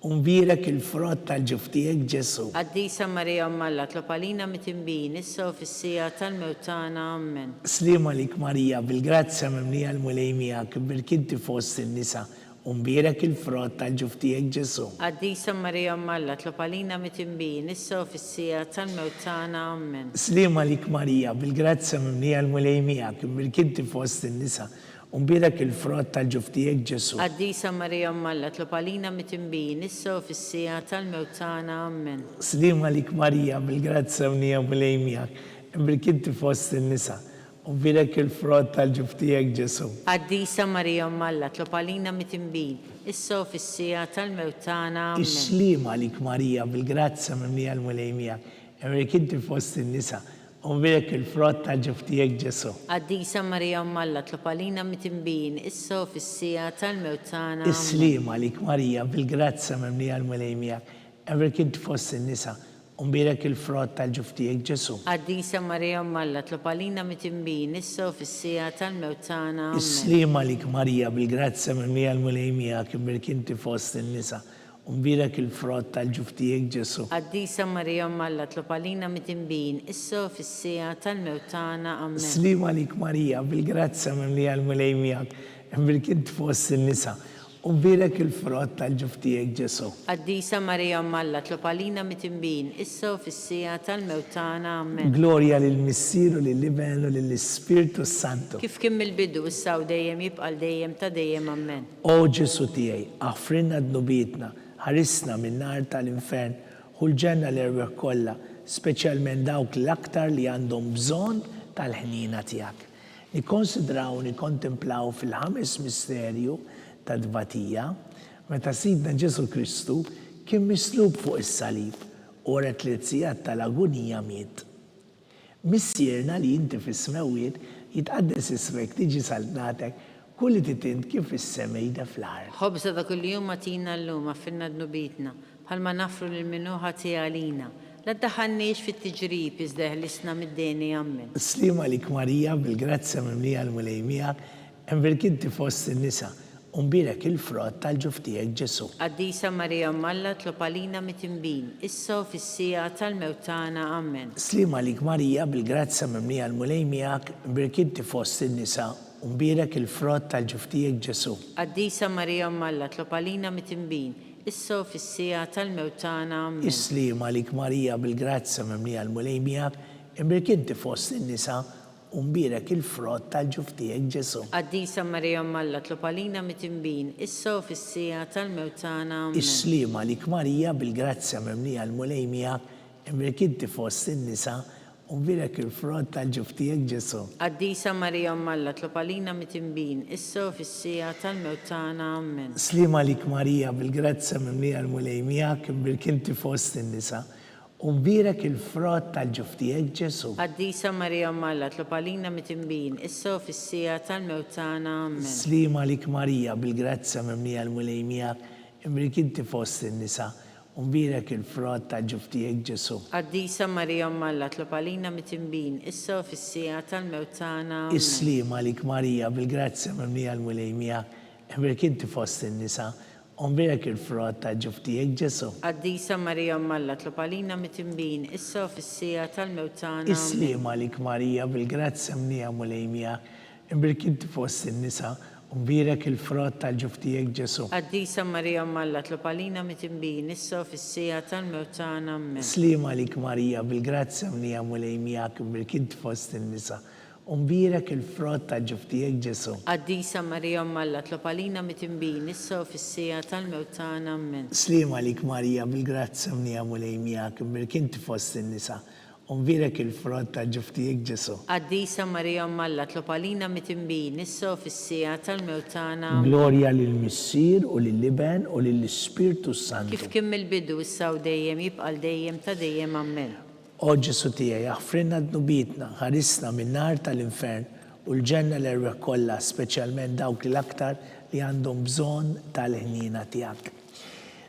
Speaker 2: Umbirek il-frott tal-ġuf tiegħek Ġesu.
Speaker 3: Qaddisa Marija Malla, tlob għalina mit-imbin, issa u fis-sija tal-mewt tagħna. Amen.
Speaker 2: Slima lik Marija, bil-grazzja mimlija l-mulej miegħek, imbirkinti fost in-nisa. Umbirek il-frott tal-ġuf tiegħek Ġesu.
Speaker 3: Qaddisa Marija Malla, tlob għalina mit-imbin, issa u fis-sija tal-mewt tagħna. Amen.
Speaker 2: Slima lik Marija, bil-grazzja mimlija l-mulej miegħek, imbirkinti fost in-nisa. Umbirek il-frott tal-ġuf tiegħek Ġesu.
Speaker 3: Qaddisa Marija Malla, tlob għalina mit-imbin, issa u fis-sija tal-mewt tagħna. Amen.
Speaker 2: Slima lik Marija, bil-grazzja mimlija l-mulej miegħek, imbirkinti fost in-nisa. Umbirek il-frott tal-ġuf tiegħek Ġesu.
Speaker 3: Qaddisa Marija Malla, tlob għalina mit-imbin, issa u fis-sija tal-mewt tagħna. Amen.
Speaker 2: Slima lik Marija, bil-grazzja mimlija l-mulej miegħek, imbirkinti fost in-nisa. Umbirek il-frott tal-ġuf tiegħek Ġesu.
Speaker 3: Qaddisa Marija Malla, tlob għalina mit-imbin, issa u fis-sija tal-mewt tagħna. Amen.
Speaker 2: Slima lik Marija, bil-grazzja mimlija l-mulej miegħek, imbirkinti fost in-nisa. Umbirek il-frott tal-ġuf tiegħek Ġesu.
Speaker 3: Qaddisa Marija Malla, tlob għalina mit-imbin, issa u fis-sija tal-mewt tagħna. Amen.
Speaker 2: Slima lik Marija, bil-grazzja mimlija l-mulej miegħek, imbirkinti fost in-nisa. Umbirek il-frott tal-ġuf tiegħek Ġesu.
Speaker 3: Qaddisa Marija Malla, tlob għalina mit-imbin, issa u fis-sija tal-mewt tagħna. Amen.
Speaker 2: Slima lik Marija, bil-grazzja mimlija l-mulej miegħek, imbirkinti fost in-nisa. Umbirek il-frott tal-ġuf tiegħek Ġesu.
Speaker 3: Qaddisa Marija Malla, tlob għalina mit-imbin, issa u fis-sija tal-mewt tagħna. Amen.
Speaker 2: Glorja lill-Missieru lill-Iben u lill-Ispirtu Santu.
Speaker 3: Kif kien mill-bidu issa u dejjem jibqa' dejjem ta' dejjem. Amen.
Speaker 2: O Ġesu tiegħi, aħfrinna dnubietna, ħarisna min-nar tal-infern u l-ġenna l-erweħ kollha, speċjalment dawk l-aktar li għandhom bżonn tal-ħnina tiegħek. Nikkonsidraw u nikkontemplaw fil-ħames misterju tad-dbatija meta Sidna Ġesu Kristu kien mislub fuq is-salib u wara 3 sigħat tal-agonija miet. Missierna li inti fis-smewiet jitqaddes ismek tiġi saltnatek kulli titint kif is-semejda fl-art.
Speaker 3: Ħobza ta' kuljum matina llum affinna dnubitna bħalma nafru lil minnu ħati għalina. La ddaħħalniex fit-tiġrib iżda ħlisna mid-deni ammen.
Speaker 2: Slima lik Marija bil-grazzja mimlija l-mulejmija enverkinti fost in-nisa umbirek il-frott tal-ġuf tiegħek Ġesu.
Speaker 3: Qaddisa Marija Malla tlob għalina mit-imbin, issa u fis-sija tal-mewtana ammen.
Speaker 2: Slima lik Marija bil-grazzja mimlija l-mulejmijak enverkinti fost in-nisa umbirek il-frott tal-ġuf tiegħek Ġesu.
Speaker 3: Qaddisa Marija Malla tlob għalina mit-imbin, issa u fis-sija tal-mewtana ammen.
Speaker 2: Islima lik Marija bil-grazzja mimlija l-mulejmijak enverkinti fost in-nisa umbirek il-frott tal-ġuf tiegħek Ġesu.
Speaker 3: Qaddisa Marija Malla tlob għalina mit-imbin, issa u fis-sija tal-mewtana ammen.
Speaker 2: Islima lik Marija bil-grazzja mimlija l-mulejmijak enverkinti fost in-nisa umbirek il-frott tal-ġuf tiegħek Ġesu.
Speaker 3: Qaddisa Marija Malla tlob għalina mit-imbin, issa u fis-sija tal-mewtana ammen.
Speaker 2: Slima lik Marija bil-grazzja mimlija l-mulejmijak enverkinti fost in-nisa umbirek il-frott tal-ġuf tiegħek Ġesu.
Speaker 3: Qaddisa Marija Malla tlob għalina mit-imbin, issa u fis-sija tal-mewtana ammen.
Speaker 2: Slima lik Marija bil-grazzja mimlija l-mulejmijak enverkinti fost in-nisa umbirek il-frott tal-ġuf tiegħek Ġesu.
Speaker 3: Qaddisa Marija Malla tlob għalina mit-imbin, issa u fis-sija tal-mewtana ammen.
Speaker 2: Islima lik Marija bil-grazzja mimlija l-mulejmijak enverkinti fost in-nisa umbirek il-frott tal-ġuf tiegħek Ġesu.
Speaker 3: Qaddisa Marija Malla tlob għalina mit-imbin, issa u fis-sija tal-mewtana ammen.
Speaker 2: Islima lik Marija bil-grazzja mimlija l-mulejmijak enverkinti fost in-nisa umbirek il-frott tal-ġuf tiegħek Ġesu.
Speaker 3: Qaddisa Marija Malla tlob għalina mit-imbin, issa u fis-sija tal-mewtana ammen.
Speaker 2: Slima lik Marija bil-grazzja mimlija l-mulejmijak enverkinti fost in-nisa umbirek il-frott tal-ġuf tiegħek Ġesu.
Speaker 3: Qaddisa Marija Malla tlob għalina mit-imbin, issa u fis-sija tal-mewtana ammen.
Speaker 2: Slima lik Marija bil-grazzja mimlija l-mulejmijak enverkinti fost in-nisa umbirek il-frott tal-ġuf tiegħek Ġesu.
Speaker 3: Qaddisa Marija Malla tlob għalina mit-imbin, issa u fis-sija tal-mewtana ammen.
Speaker 2: Glorja lill-Missier u lill-Iben u lill-Ispirtu Santu.
Speaker 3: Kif kien mill-bidu issa u dejjem jibqa' dejjem ta' dejjem ammen.
Speaker 2: O Ġesu tiegħi aħfrinna dnubitna, ħarisna min-nar tal-infern u l-ġenna l-erweħ kollha, speċjalment dawk l-aktar li għandhom bżonn tal-ħnina tiegħek.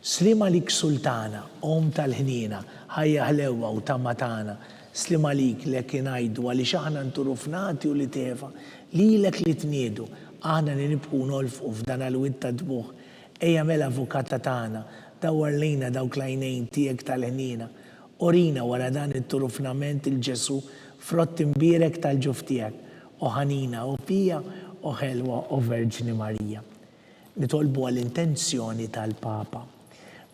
Speaker 2: Slima lik Sultana, om tal-ħnina, ħajja ħlewwa u ta' matana, slima lik lek ingħidu għaliex aħna nturufnati u li tefa, lilek li tniedu, aħna li nibqu nolfqu f'dan għal-wid ta' dbuħ, ejja mela avukata tagħna, dawwar lejna dawk l-għajnejn tiegħek tal-ħnina, orina wara dan it-turufnament il-Ġesu frott imbirek tal-ġuf tiegħek, o ħanina, o pija, o ħelwa, o Verġini Marija. Nitolbu għall-intenzjoni tal-Papa.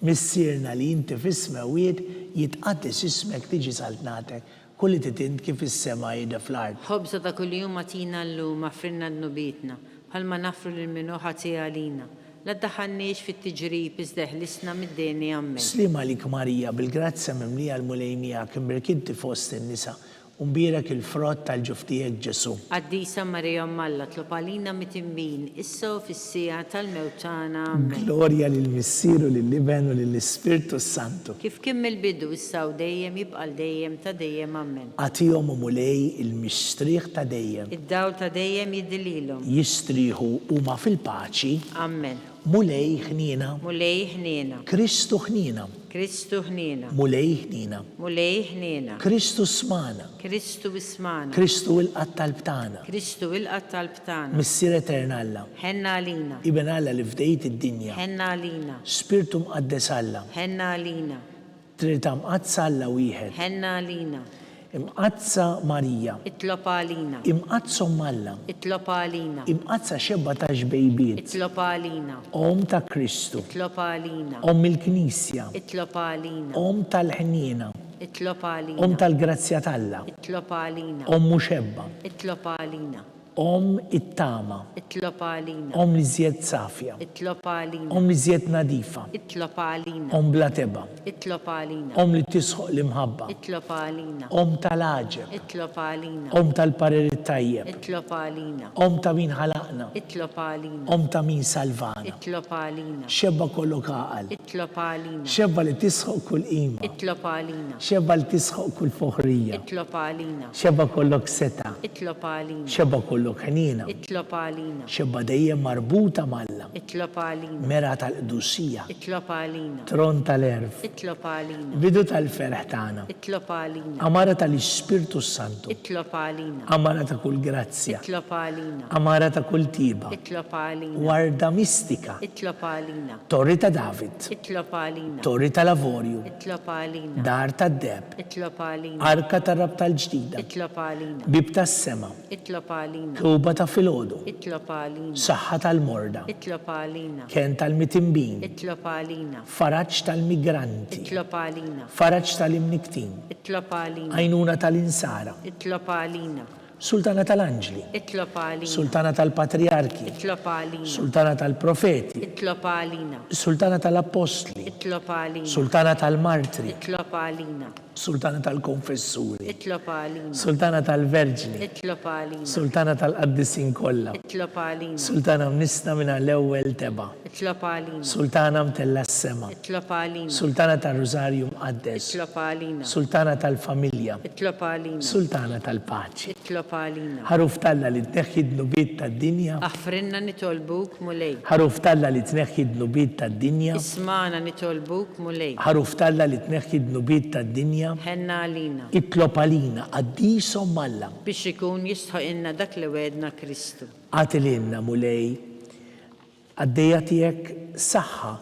Speaker 2: Missierna li inti fis-smewiet jitqaddes ismek tiġi saltnatek, kulli titint kif is-sema jidha fl-art.
Speaker 3: Ħobza ta' kuljum matina llum affrinna dnubitna, bħalma nafru lil minnu ħati għalina. La ddaħħalniex fit-tiġrib iżda ħlisna mid-deni ammen.
Speaker 2: Slima lik Marija bil-grazzja mimlija l-mulejmijak enverkinti fost in-nisa umbirek il-frott tal-ġuf tiegħek Ġesu.
Speaker 3: Qaddisa Marija Malla tlob għalina mit-imbin, issa u fis-sija tal-mewtana ammen.
Speaker 2: Glorja lill-Missier u lill-Iben u lill-Ispirtu Santu.
Speaker 3: Kif kien mill-bidu issa u dejjem jibqa' dejjem ta' dejjem ammen.
Speaker 2: Għatihom u mulej il-mistrieħ ta' dejjem.
Speaker 3: Id-dawl ta' dejjem jiddililhom.
Speaker 2: Jistrieħu huma fil-paċi,
Speaker 3: Ammen.
Speaker 2: mulej ħnina,
Speaker 3: Mulej ħnina,
Speaker 2: Kristu ħnina,
Speaker 3: Kristu ħnina,
Speaker 2: mulej ħnina,
Speaker 3: mulej ħnina,
Speaker 2: Kristu smana,
Speaker 3: Kristu ismana,
Speaker 2: Kristu il-qattal btana,
Speaker 3: Kristu il-qattal btana,
Speaker 2: Missier Eternalla,
Speaker 3: ħenna għalina,
Speaker 2: Iben Alla li fdejt id-dinja,
Speaker 3: ħenna għalina,
Speaker 2: Spiritu mqaddes Alla,
Speaker 3: ħenna għalina,
Speaker 2: Trinità mqazza Alla wieħed,
Speaker 3: ħenna għalina,
Speaker 2: imqazza Marija,
Speaker 3: itlob għalina,
Speaker 2: imqazzhom Alla,
Speaker 3: itlob għalina,
Speaker 2: imqazza xebba ta' xbejbiet,
Speaker 3: itlob għalina,
Speaker 2: Om ta' Kristu,
Speaker 3: itlob għalina,
Speaker 2: Om il-Knisja,
Speaker 3: itlob għalina,
Speaker 2: Om tal-ħnina,
Speaker 3: itlob
Speaker 2: Om
Speaker 3: għalina,
Speaker 2: tal-grazzja t'Alla,
Speaker 3: itlob għalina,
Speaker 2: Om muxebba,
Speaker 3: itlob għalina,
Speaker 2: it-tama,
Speaker 3: itlob għalina,
Speaker 2: li żjed safja,
Speaker 3: itlob għalina,
Speaker 2: li żjed nadifa,
Speaker 3: itlob għalina,
Speaker 2: bla teba,
Speaker 3: itlob għalina,
Speaker 2: li tisħoq l-imħabba,
Speaker 3: itlob għalina,
Speaker 2: tal-aġeb,
Speaker 3: itlob għalina,
Speaker 2: tal-parir tajjeb,
Speaker 3: itlob għalina,
Speaker 2: ta' min ħalaqna,
Speaker 3: itlob għalina,
Speaker 2: ta' min salvana.
Speaker 3: itlob għalina,
Speaker 2: Xebba kollok għaqal,
Speaker 3: itlob għalina,
Speaker 2: xebba li tisħoq kull qima,
Speaker 3: itlob għalina,
Speaker 2: xebba li tisħoq kull foħrija,
Speaker 3: itlob għalina,
Speaker 2: xebba kollok seta,
Speaker 3: itlob għalina,
Speaker 2: xebba kollok ħanina,
Speaker 3: itlob għalina,
Speaker 2: xebba dejjem marbuta malla,
Speaker 3: itlob għalina,
Speaker 2: mera tal-qdusija,
Speaker 3: itlob għalina,
Speaker 2: tron tal-erf,
Speaker 3: itlob għalina,
Speaker 2: bidu tal-ferħ tagħna,
Speaker 3: itlob għalina,
Speaker 2: amara tal-Ispirtu Santu,
Speaker 3: itlob għalina,
Speaker 2: amara ta' kull grazzja,
Speaker 3: itlob għalina,
Speaker 2: amara ta' kull tiba,
Speaker 3: itlob għalina,
Speaker 2: warda mistika,
Speaker 3: itlob għalina,
Speaker 2: torri ta' David,
Speaker 3: itlob għalina,
Speaker 2: torri ta' lavorju,
Speaker 3: itlob għalina,
Speaker 2: dar ta' deb,
Speaker 3: itlob għalina,
Speaker 2: arka ta' rab tal-ġdida,
Speaker 3: itlob għalina,
Speaker 2: bib ta' sema,
Speaker 3: itlob għalina,
Speaker 2: kuba ta' filodu,
Speaker 3: itlob għalina,
Speaker 2: saħħa tal-morda,
Speaker 3: itlob għalina,
Speaker 2: ken tal-mitimbin,
Speaker 3: itlob għalina,
Speaker 2: faraġġ tal-migranti,
Speaker 3: itlob għalina,
Speaker 2: faraġġ tal-imniktin,
Speaker 3: itlob għalina,
Speaker 2: għajnuna tal-insara,
Speaker 3: itlob għalina,
Speaker 2: sultana tal-anġli,
Speaker 3: itlob għalina,
Speaker 2: sultana tal-patriarki,
Speaker 3: itlob għalina,
Speaker 2: sultana tal-profeti,
Speaker 3: itlob għalina,
Speaker 2: sultana tal-apostli,
Speaker 3: itlob għalina,
Speaker 2: sultana tal-martri,
Speaker 3: itlob għalina,
Speaker 2: sultana tal-konfessuri,
Speaker 3: itlob għalina,
Speaker 2: sultana tal-verġni,
Speaker 3: itlob għalina,
Speaker 2: sultana tal-qaddisin kollha,
Speaker 3: itlob għalina,
Speaker 2: sultana mnisna minna l-ewwel teba,
Speaker 3: itlob għalina,
Speaker 2: sultana mtella s-sema,
Speaker 3: itlob għalina,
Speaker 2: sultana tal-Rosarju Mqaddes,
Speaker 3: itlob għalina,
Speaker 2: sultana tal-familja,
Speaker 3: itlob għalina,
Speaker 2: sultana tal-paċi.
Speaker 3: itlob għalina,
Speaker 2: Ħaruf talla li tneħħi d-nubiet tad-dinja,
Speaker 3: aħfrinna nitolbuk mulej,
Speaker 2: ħaruf talla li tneħħi d-nubiet tad-dinja,
Speaker 3: ismana nitolbuk mulej,
Speaker 2: ħaruf talla li tneħħi d-nubiet tad-dinja,
Speaker 3: ħenna għalina,
Speaker 2: itlob għalina għaddisom malla,
Speaker 3: biex ikun jistħoq inna dak li wedna Kristu.
Speaker 2: għatilinna mulej, għaddeja tijek saħħa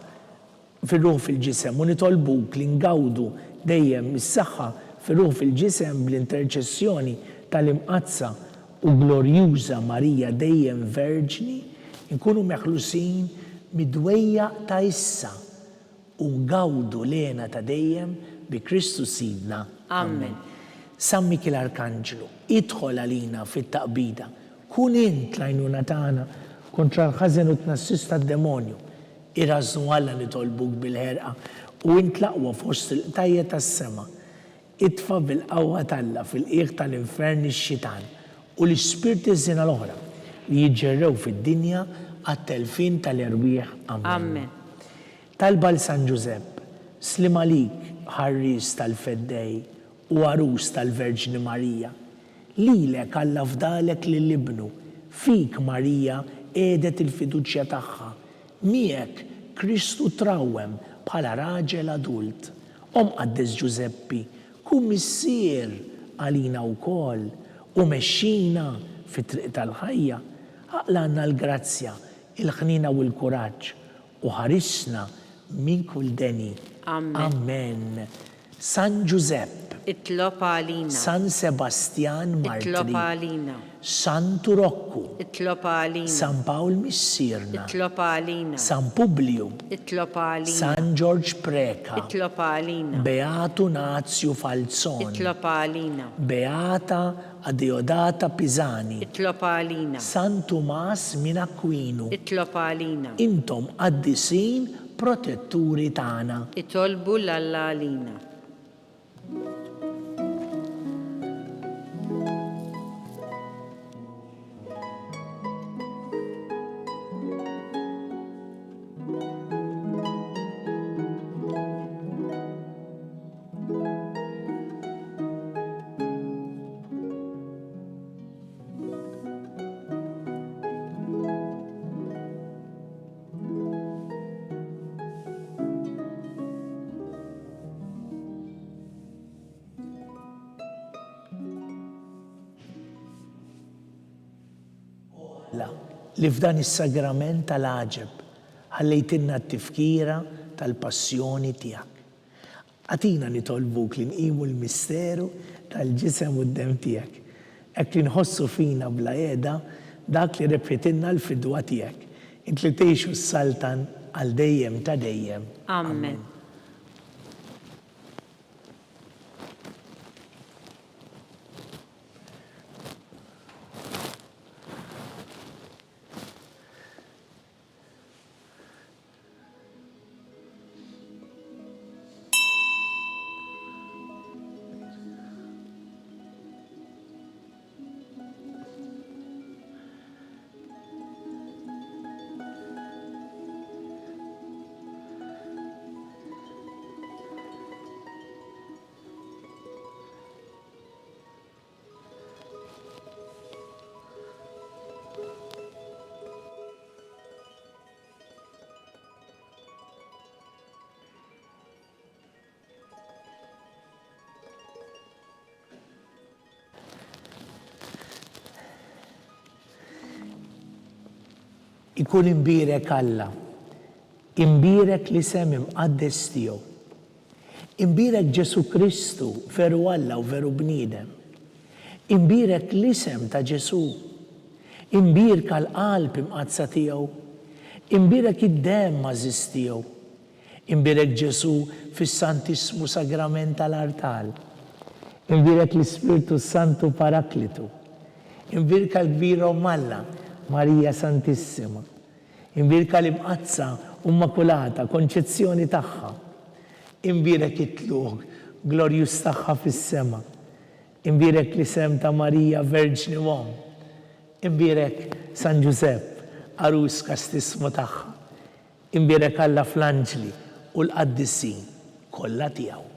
Speaker 2: fil-ruħ fil-ġisem, u nitolbuk li ngawdu dejjem mis-saħħa fil-ruħ fil-ġisem bl-interċessjoni tal-imqazza u glorjuża Marija dejjem verġni, nkunu meħlusin midwejja ta' issa u ngawdu lena ta' dejjem bi Kristu Sidna.
Speaker 3: Amen.
Speaker 2: San Mikil Arkanġlu, idħol għalina fit-taqbida, kun int lajnuna tagħna kontra l-ħażen u tnassis tad-demonju, irrażnu Alla nitolbuk bil-ħerqa u int laqwa fost il-qtajja tas-sema, itfa bil-qawwa talla fil-qiegħ tal-infern ix-xitan u l-ispirti żina l-oħra li jiġġerrew fid-dinja għat-telfin tal-erwieħ.
Speaker 3: Amen.
Speaker 2: Talba l-San Giusepp, slim għalik ħarris tal-feddej u għarus tal-Verġni Marija, lilek Alla fdalek lill-ibnu, fik Marija edet il-fiduċja tagħha, miegħek Kristu trawwem bħala raġel adult. Qaddes Giuseppi, kun missier għalina wkoll u mexxina fit-triq tal-ħajja, aqlanna l-grazzja, il-ħnina u l-kuraġġ u ħarisna minn kull deni.
Speaker 3: Amen.
Speaker 2: Amen. San Giuseppe,
Speaker 3: Itlob għalina,
Speaker 2: San Sebastian
Speaker 3: itlob
Speaker 2: Martri,
Speaker 3: għalina,
Speaker 2: San Turokku,
Speaker 3: itlob għalina,
Speaker 2: San Paul Missirna,
Speaker 3: itlob għalina,
Speaker 2: San Publiu,
Speaker 3: itlob għalina,
Speaker 2: San George Preka,
Speaker 3: itlob għalina,
Speaker 2: Beatu Nazio Falzon,
Speaker 3: itlob għalina,
Speaker 2: Beata Adeodata Pisani,
Speaker 3: itlob għalina,
Speaker 2: San Tomas min Aquinu,
Speaker 3: itlob għalina,
Speaker 2: intom qaddisin protetturi tagħna.
Speaker 3: itolbu l-Alla għalina.
Speaker 2: Li f'dan is-sagrament tal-aġeb ħallejtinna t-tifkira tal-passjoni tiegħek. Għatina nitolbuk li nqimu l-misteru tal-ġisem u d-dem tiegħek. Hekk li nħossu fina bla qiegħda dak li repetinna l-fidwa tiegħek. Int li tgħixu s-saltan għal dejjem ta' dejjem.
Speaker 3: Amen.
Speaker 2: ikun imbirek Alla, imbirek li sem imqaddes tiegħu, imbirek Ġesu Kristu veru Alla u veru bniedem, imbirek l-isem ta' Ġesu, imbirek l-qalb imqazza tiegħu, imbirek id-dem mażis tiegħu, imbirek Ġesu fis-Santissimu Sagrament tal-Artal, imbirek l-Ispiritu Santu Paraklitu, imbirek l-Kbira Alla, Marija Santissima, imbirek l-imqazza Immakulata, konċezzjoni tagħha, imbirek it-tluq glorjus tagħha fis-sema, imbirek l-isem ta' Marija Verġni Mom, imbirek San Giuseppe, arus kastismu tagħha, imbirek Alla fl-anġli u l-qaddissin kollha tiegħu.